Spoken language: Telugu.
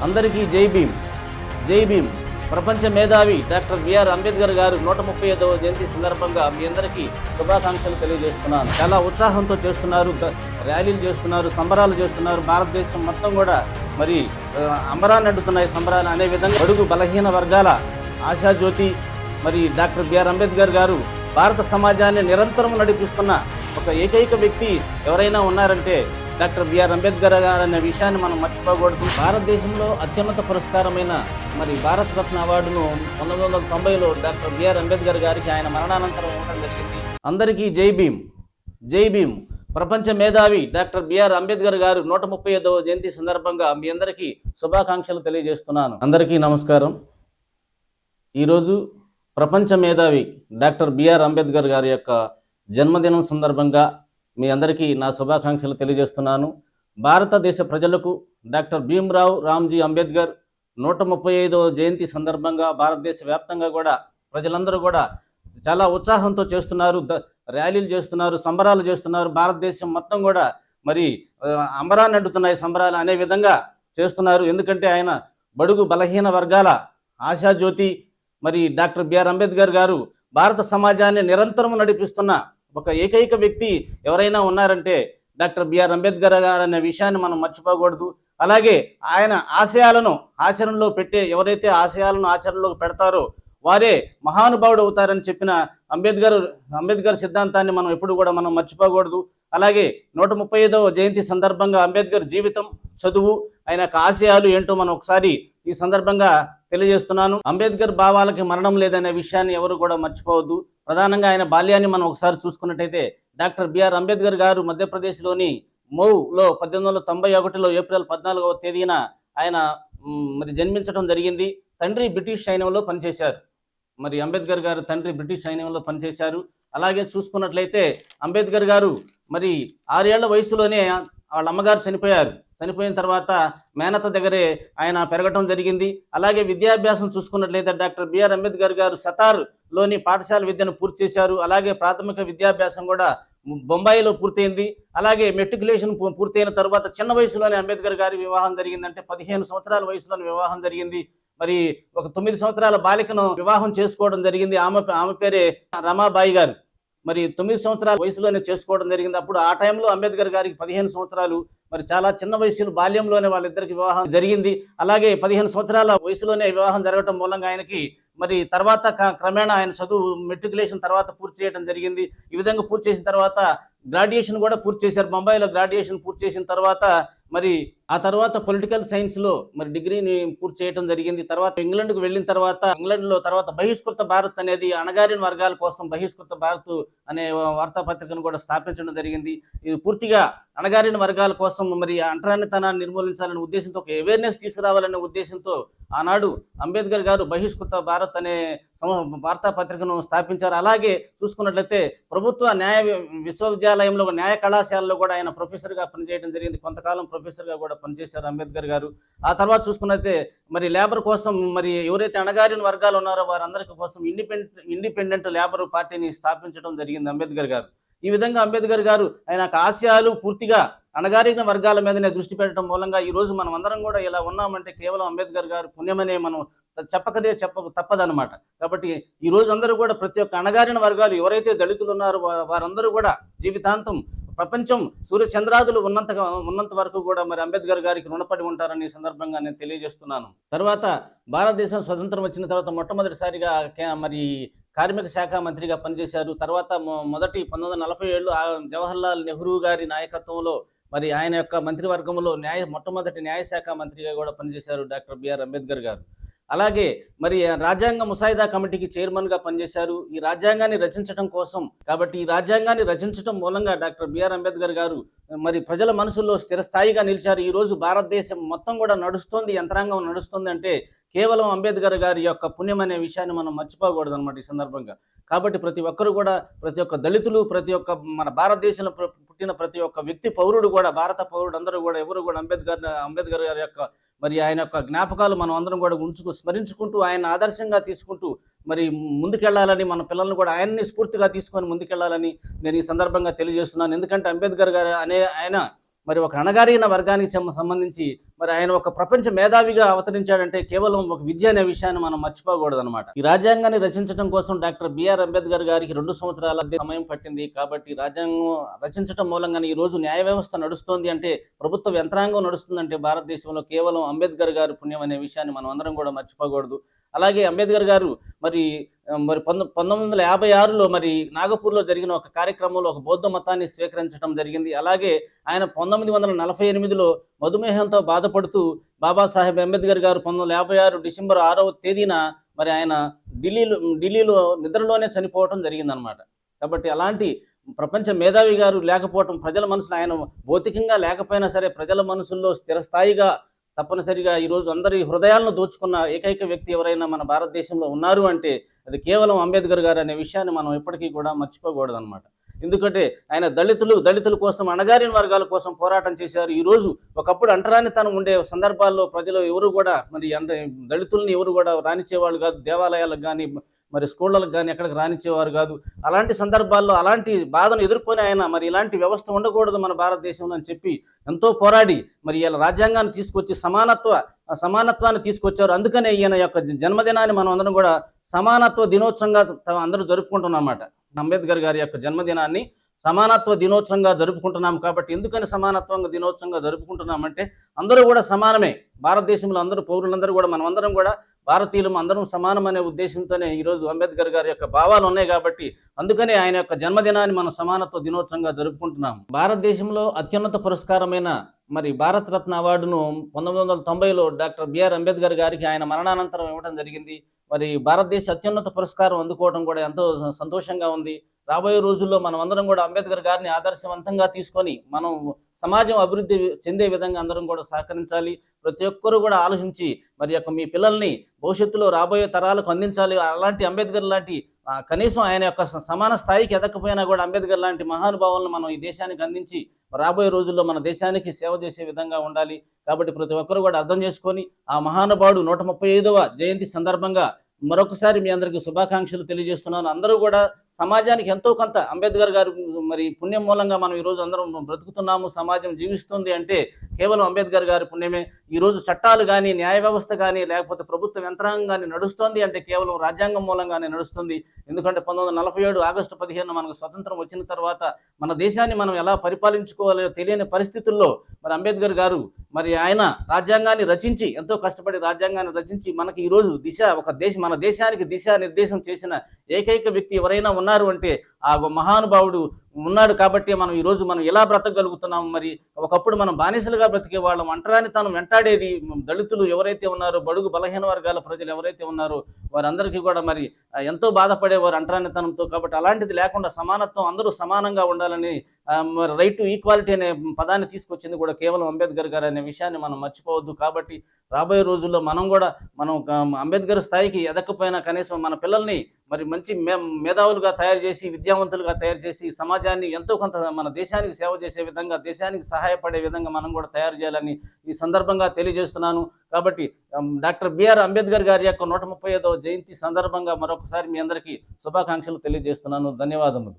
అందరికీ జై భీమ్. జై భీమ్. ప్రపంచ మేధావి డాక్టర్ బిఆర్ అంబేద్కర్ గారు 135వ జయంతి సందర్భంగా మీ అందరికీ శుభాకాంక్షలు తెలియజేస్తున్నాను. చాలా ఉత్సాహంతో చేస్తున్నారు, ర్యాలీలు చేస్తున్నారు, సంబరాలు చేస్తున్నారు. భారతదేశం మొత్తం కూడా మరి అంబరాన్ని అడ్డుతున్నాయి సంబరాలు అనే విధంగా బడుగు బలహీన వర్గాల ఆశాజ్యోతి మరి డాక్టర్ బిఆర్ అంబేద్కర్ గారు భారత సమాజాన్ని నిరంతరం నడిపిస్తున్న ఒక ఏకైక వ్యక్తి ఎవరైనా ఉన్నారంటే డాక్టర్ బిఆర్ అంబేద్కర్ గారు అనే విషయాన్ని మనం మర్చిపోకూడదు. భారతదేశంలో అత్యున్నత పురస్కారమైన మరి భారతరత్న అవార్డును 1990లో డాక్టర్ బిఆర్ అంబేద్కర్ గారికి ఆయన మరణానంతరం ఇవ్వడం జరిగింది. అందరికీ జై భీమ్. జై భీమ్. ప్రపంచ మేధావి డాక్టర్ బిఆర్ అంబేద్కర్ గారు 135వ జయంతి సందర్భంగా మీ అందరికీ శుభాకాంక్షలు తెలియజేస్తున్నాను. అందరికీ నమస్కారం. ఈరోజు ప్రపంచ మేధావి డాక్టర్ బిఆర్ అంబేద్కర్ గారి యొక్క జన్మదినం సందర్భంగా మీ అందరికీ నా శుభాకాంక్షలు తెలియజేస్తున్నాను. భారతదేశ ప్రజలకు డాక్టర్ భీమ్రావ్ రామ్జీ అంబేద్కర్ 135వ జయంతి సందర్భంగా భారతదేశ వ్యాప్తంగా కూడా ప్రజలందరూ కూడా చాలా ఉత్సాహంతో చేస్తున్నారు, ర్యాలీలు చేస్తున్నారు, సంబరాలు చేస్తున్నారు. భారతదేశం మొత్తం కూడా మరి అంబరాన్ని అడ్డుతున్నాయి సంబరాలు అనే విధంగా చేస్తున్నారు. ఎందుకంటే ఆయన బడుగు బలహీన వర్గాల ఆశాజ్యోతి మరి డాక్టర్ బిఆర్ అంబేద్కర్ గారు భారత సమాజాన్ని నిరంతరం నడిపిస్తున్న ఒక ఏకైక వ్యక్తి ఎవరైనా ఉన్నారంటే డాక్టర్ బిఆర్ అంబేద్కర్ గారు అనే విషయాన్ని మనం మర్చిపోకూడదు. అలాగే ఆయన ఆశయాలను ఆచరణలో పెట్టే ఎవరైతే ఆశయాలను ఆచరణలోకి పెడతారో వారే మహానుభావుడు అవుతారని చెప్పిన అంబేద్కర్ సిద్ధాంతాన్ని మనం ఎప్పుడు కూడా మనం మర్చిపోకూడదు. అలాగే 135వ జయంతి సందర్భంగా అంబేద్కర్ జీవితం, చదువు, ఆయన యొక్క ఆశయాలు ఏంటో మనం ఒకసారి ఈ సందర్భంగా తెలియజేస్తున్నాను. అంబేద్కర్ భావాలకి మరణం లేదనే విషయాన్ని ఎవరు కూడా మర్చిపోవద్దు. ప్రధానంగా ఆయన బాల్యాన్ని మనం ఒకసారి చూసుకున్నట్టయితే డాక్టర్ బిఆర్ అంబేద్కర్ గారు మధ్యప్రదేశ్లోని మౌలో 1891లో ఏప్రిల్ 14వ తేదీన ఆయన మరి జన్మించడం జరిగింది. తండ్రి బ్రిటిష్ సైన్యంలో పనిచేశారు. మరి అంబేద్కర్ గారు తండ్రి బ్రిటిష్ సైన్యంలో పనిచేశారు. అలాగే చూసుకున్నట్లయితే అంబేద్కర్ గారు మరి 6 ఏళ్ల వయసులోనే వాళ్ళ అమ్మగారు చనిపోయిన తర్వాత మేనత దగ్గరే ఆయన పెరగటం జరిగింది. అలాగే విద్యాభ్యాసం చూసుకున్నట్లయితే డాక్టర్ బిఆర్ అంబేద్కర్ గారు సతార్లోని పాఠశాల విద్యను పూర్తి చేశారు. అలాగే ప్రాథమిక విద్యాభ్యాసం కూడా బొంబాయిలో పూర్తయింది. అలాగే మెట్రికులేషన్ పూర్తయిన తర్వాత చిన్న వయసులోనే అంబేద్కర్ గారి వివాహం జరిగిందంటే 15 సంవత్సరాల వయసులోనే వివాహం జరిగింది. మరి ఒక 9 సంవత్సరాల బాలికను వివాహం చేసుకోవడం జరిగింది. ఆమె పేరే రమాబాయి గారు. మరి 9 సంవత్సరాల వయసులోనే చేసుకోవడం జరిగింది. అప్పుడు ఆ టైంలో అంబేద్కర్ గారికి 15 సంవత్సరాలు, మరి చాలా చిన్న వయసులో బాల్యంలోనే వాళ్ళిద్దరికి వివాహం జరిగింది. అలాగే 15 సంవత్సరాల వయసులోనే వివాహం జరగడం మూలంగా ఆయనకి మరి తర్వాత క్రమేణా ఆయన చదువు మెట్రికులేషన్ తర్వాత పూర్తి చేయడం జరిగింది. ఈ విధంగా పూర్తి చేసిన తర్వాత గ్రాడ్యుయేషన్ కూడా పూర్తి చేశారు. ముంబైలో గ్రాడ్యుయేషన్ పూర్తి చేసిన తర్వాత మరి ఆ తర్వాత పొలిటికల్ సైన్స్లో మరి డిగ్రీని పూర్తి చేయడం జరిగింది. తర్వాత ఇంగ్లాండ్కు వెళ్ళిన తర్వాత ఇంగ్లాండ్లో తర్వాత బహిష్కృత భారత్ అనేది అణగారిన వర్గాల కోసం బహిష్కృత భారత్ అనే వార్తాపత్రికను కూడా స్థాపించడం జరిగింది. ఇది పూర్తిగా అణగారిన వర్గాల కోసం మరి అంటరానితనాన్ని నిర్మూలించాలనే ఉద్దేశంతో, ఒక అవేర్నెస్ తీసుకురావాలనే ఉద్దేశంతో ఆనాడు అంబేద్కర్ గారు బహిష్కృత భారత్ అనే వార్తాపత్రికను స్థాపించారు. అలాగే చూసుకున్నట్లయితే ప్రభుత్వ న్యాయ విశ్వవిద్యాలయంలో న్యాయ కళాశాలలో కూడా ఆయన ప్రొఫెసర్గా పనిచేయడం జరిగింది. కొంతకాలం ప్రొఫెసర్గా కూడా పనిచేశారు అంబేద్కర్ గారు. ఆ తర్వాత చూసుకున్నట్లయితే మరి లేబర్ కోసం మరి ఎవరైతే అణగారిన వర్గాలు ఉన్నారో వారందరికీ కోసం ఇండిపెండెంట్ లేబర్ పార్టీని స్థాపించడం జరిగింది అంబేద్కర్ గారు. ఈ విధంగా అంబేద్కర్ గారు ఆయన ఆశయాలు పూర్తిగా అణగారిన వర్గాల మీదనే దృష్టి పెట్టడం మూలంగా ఈరోజు మనం అందరం కూడా ఇలా ఉన్నామంటే కేవలం అంబేద్కర్ గారు పుణ్యమనే మనం తప్పదనమాట. కాబట్టి ఈరోజు అందరూ కూడా ప్రతి ఒక్క అణగారిన వర్గాలు ఎవరైతే దళితులు ఉన్నారో వారందరూ కూడా జీవితాంతం ప్రపంచం సూర్యచంద్రాదులు ఉన్నంత వరకు కూడా మరి అంబేద్కర్ గారికి రుణపడి ఉంటారని ఈ సందర్భంగా నేను తెలియజేస్తున్నాను. తర్వాత భారతదేశం స్వతంత్రం వచ్చిన తర్వాత మొట్టమొదటిసారిగా మరి కార్మిక శాఖ మంత్రిగా పనిచేశారు. తర్వాత మొదటి 1947లో జవహర్లాల్ నెహ్రూ గారి నాయకత్వంలో మరి ఆయన యొక్క మంత్రివర్గంలో మొట్టమొదటి న్యాయశాఖ మంత్రిగా కూడా పనిచేశారు డాక్టర్ బిఆర్ అంబేద్కర్ గారు. అలాగే మరి రాజ్యాంగ ముసాయిదా కమిటీకి చైర్మన్గా పనిచేశారు. ఈ రాజ్యాంగాన్ని రచించడం కోసం, కాబట్టి ఈ రాజ్యాంగాన్ని రచించడం మూలంగా డాక్టర్ బిఆర్ అంబేద్కర్ గారు మరి ప్రజల మనసుల్లో స్థిరస్థాయిగా నిలిచారు. ఈరోజు భారతదేశం మొత్తం కూడా నడుస్తుంది, యంత్రాంగం నడుస్తుంది అంటే కేవలం అంబేద్కర్ గారి యొక్క పుణ్యం అనే విషయాన్ని మనం మర్చిపోకూడదు అనమాట ఈ సందర్భంగా. కాబట్టి ప్రతి ఒక్కరు కూడా, ప్రతి ఒక్క దళితులు, ప్రతి ఒక్క మన భారతదేశంలో పుట్టిన ప్రతి ఒక్క వ్యక్తి పౌరుడు కూడా, భారత పౌరుడు అందరూ కూడా ఎవరు కూడా అంబేద్కర్ గారి యొక్క మరి ఆయన యొక్క జ్ఞాపకాలు మనం అందరం కూడా స్మరించుకుంటూ ఆయన ఆదర్శంగా తీసుకుంటూ మరి ముందుకెళ్లాలని, మన పిల్లలను కూడా ఆయన్ని స్ఫూర్తిగా తీసుకొని ముందుకెళ్లాలని నేను ఈ సందర్భంగా తెలియజేస్తున్నాను. ఎందుకంటే అంబేద్కర్ గారు ఆయన మరి ఒక అణగారిన వర్గానికి సంబంధించి మరి ఆయన ఒక ప్రపంచ మేధావిగా అవతరించాడంటే కేవలం ఒక విద్య అనే విషయాన్ని మనం మర్చిపోకూడదు అనమాట. ఈ రాజ్యాంగాన్ని రచించడం కోసం డాక్టర్ బిఆర్ అంబేద్కర్ గారికి 2 సంవత్సరాల సమయం పట్టింది. కాబట్టి రాజ్యాంగం రచించడం మూలంగానే ఈ రోజు న్యాయ వ్యవస్థ నడుస్తోంది అంటే, ప్రభుత్వ యంత్రాంగం నడుస్తుందంటే భారతదేశంలో కేవలం అంబేద్కర్ గారు పుణ్యం అనే విషయాన్ని మనం అందరం కూడా మర్చిపోకూడదు. అలాగే అంబేద్కర్ గారు మరి మరి 1956లో మరి నాగపూర్లో జరిగిన ఒక కార్యక్రమంలో ఒక బౌద్ధ మతాన్ని స్వీకరించడం జరిగింది. అలాగే ఆయన 1948లో మధుమేహంతో బాధపడుతూ బాబాసాహెబ్ అంబేద్కర్ గారు 1956 డిసెంబర్ 6వ తేదీన మరి ఆయన ఢిల్లీలో నిద్రలోనే చనిపోవటం జరిగిందనమాట. కాబట్టి అలాంటి ప్రపంచ మేధావి గారు లేకపోవటం, ప్రజల మనసులో ఆయన భౌతికంగా లేకపోయినా సరే ప్రజల మనసుల్లో స్థిరస్థాయిగా తప్పనిసరిగా ఈరోజు అందరి హృదయాలను దోచుకున్న ఏకైక వ్యక్తి ఎవరైనా మన భారతదేశంలో ఉన్నారు అంటే అది కేవలం అంబేద్కర్ గారు అనే విషయాన్ని మనం ఎప్పటికీ కూడా మర్చిపోకూడదు అనమాట. ఎందుకంటే ఆయన దళితుల కోసం, అణగారిన వర్గాల కోసం పోరాటం చేశారు. ఈరోజు ఒకప్పుడు అంటరానితనం ఉండే సందర్భాల్లో ప్రజలు ఎవరు కూడా మరి దళితుల్ని ఎవరు కూడా రానిచ్చేవాళ్ళు కాదు. దేవాలయాలకు కానీ మరి స్కూళ్ళలకు కానీ ఎక్కడికి రానిచ్చేవారు కాదు. అలాంటి సందర్భాల్లో అలాంటి బాధను ఎదుర్కొని ఆయన మరి ఇలాంటి వ్యవస్థ ఉండకూడదు మన భారతదేశంలో అని చెప్పి ఎంతో పోరాడి మరి ఇలా రాజ్యాంగాన్ని తీసుకొచ్చి సమానత్వాన్ని తీసుకొచ్చారు. అందుకనే ఈయన యొక్క జన్మదినాన్ని మనం అందరం కూడా సమానత్వ దినోత్సవంగా అందరూ జరుపుకుంటున్నాం అన్నమాట. అంబేద్కర్ గారి యొక్క జన్మదినాన్ని సమానత్వ దినోత్సవంగా జరుపుకుంటున్నాం. కాబట్టి ఎందుకని సమానత్వంగా దినోత్సవంగా జరుపుకుంటున్నామంటే అందరూ కూడా సమానమే. భారతదేశంలో అందరూ పౌరులందరూ కూడా మనమందరం కూడా భారతీయులు అందరం సమానం అనే ఉద్దేశంతోనే ఈరోజు అంబేద్కర్ గారి యొక్క భావాలు ఉన్నాయి. కాబట్టి అందుకనే ఆయన యొక్క జన్మదినాన్ని మనం సమానత్వ దినోత్సవంగా జరుపుకుంటున్నాం. భారతదేశంలో అత్యున్నత పురస్కారమైన మరి భారతరత్న అవార్డును 1990లో డాక్టర్ బిఆర్ అంబేద్కర్ గారికి ఆయన మరణానంతరం ఇవ్వడం జరిగింది. మరి భారతదేశ అత్యున్నత పురస్కారం అందుకోవడం కూడా ఎంతో సంతోషంగా ఉంది. రాబోయే రోజుల్లో మనం అందరం కూడా అంబేద్కర్ గారిని ఆదర్శవంతంగా తీసుకొని మనం సమాజం అభివృద్ధి చెందే విధంగా అందరం కూడా సహకరించాలి. ప్రతి ఒక్కరూ కూడా ఆలోచించి మరి యొక్క మీ పిల్లల్ని భవిష్యత్తులో రాబోయే తరాలకు అందించాలి. అలాంటి అంబేద్కర్ లాంటి కనీసం ఆయన యొక్క సమాన స్థాయికి ఎదకపోయినా కూడా అంబేద్కర్ లాంటి మహానుభావులను మనం ఈ దేశానికి అందించి రాబోయే రోజుల్లో మన దేశానికి సేవ చేసే విధంగా ఉండాలి. కాబట్టి ప్రతి ఒక్కరు కూడా అర్థం చేసుకొని ఆ మహానుభావుడు 135వ జయంతి సందర్భంగా మరొకసారి మీ అందరికీ శుభాకాంక్షలు తెలియజేస్తున్నాను. అందరూ కూడా సమాజానికి ఎంతో కొంత అంబేద్కర్ గారు మరి పుణ్యం మూలంగా మనం ఈరోజు అందరం బ్రతుకుతున్నాము, సమాజం జీవిస్తుంది అంటే కేవలం అంబేద్కర్ గారి పుణ్యమే. ఈరోజు చట్టాలు కానీ, న్యాయ వ్యవస్థ కానీ, లేకపోతే ప్రభుత్వ యంత్రాంగం కానీ నడుస్తుంది అంటే కేవలం రాజ్యాంగం మూలంగానే నడుస్తుంది. ఎందుకంటే 1947 ఆగస్టు 15 మనకు స్వతంత్రం వచ్చిన తర్వాత మన దేశాన్ని మనం ఎలా పరిపాలించుకోవాలో తెలియని పరిస్థితుల్లో మరి అంబేద్కర్ గారు మరి ఆయన రాజ్యాంగాన్ని రచించి, ఎంతో కష్టపడి రాజ్యాంగాన్ని రచించి మనకి ఈరోజు మన దేశానికి దిశానిర్దేశం చేసిన ఏకైక వ్యక్తి ఎవరైనా ఉన్నారు అంటే ఆ మహానుభావుడు ఉన్నాడు. కాబట్టి ఈరోజు మనం ఎలా బ్రతకగలుగుతున్నాం? మరి ఒకప్పుడు మనం బానిసలుగా బ్రతికే వాళ్ళం, అంటరానితనం వెంటాడేది. దళితులు ఎవరైతే ఉన్నారో, బడుగు బలహీన వర్గాల ప్రజలు ఎవరైతే ఉన్నారో వారందరికీ కూడా మరి ఎంతో బాధపడేవారు అంటరానితనంతో. కాబట్టి అలాంటిది లేకుండా సమానత్వం, అందరూ సమానంగా ఉండాలని రైట్ టు ఈక్వాలిటీ అనే పదాన్ని తీసుకొచ్చింది కూడా కేవలం అంబేద్కర్ గారు అనే విషయాన్ని మనం మర్చిపోవద్దు. కాబట్టి రాబోయే రోజుల్లో మనం అంబేద్కర్ స్థాయికి ఎదకపోయినా కనీసం మన పిల్లల్ని మరి మంచి మేధావులుగా తయారు చేసి, విద్యావంతులుగా తయారు చేసి సమాజాన్ని ఎంతో కొంత మన దేశానికి సేవ చేసే విధంగా, దేశానికి సహాయపడే విధంగా మనం కూడా తయారు చేయాలని ఈ సందర్భంగా తెలియజేస్తున్నాను. కాబట్టి డాక్టర్ బిఆర్ అంబేద్కర్ గారి యొక్క 135వ జయంతి సందర్భంగా మరొకసారి మీ అందరికీ శుభాకాంక్షలు తెలియజేస్తున్నాను. ధన్యవాదములు.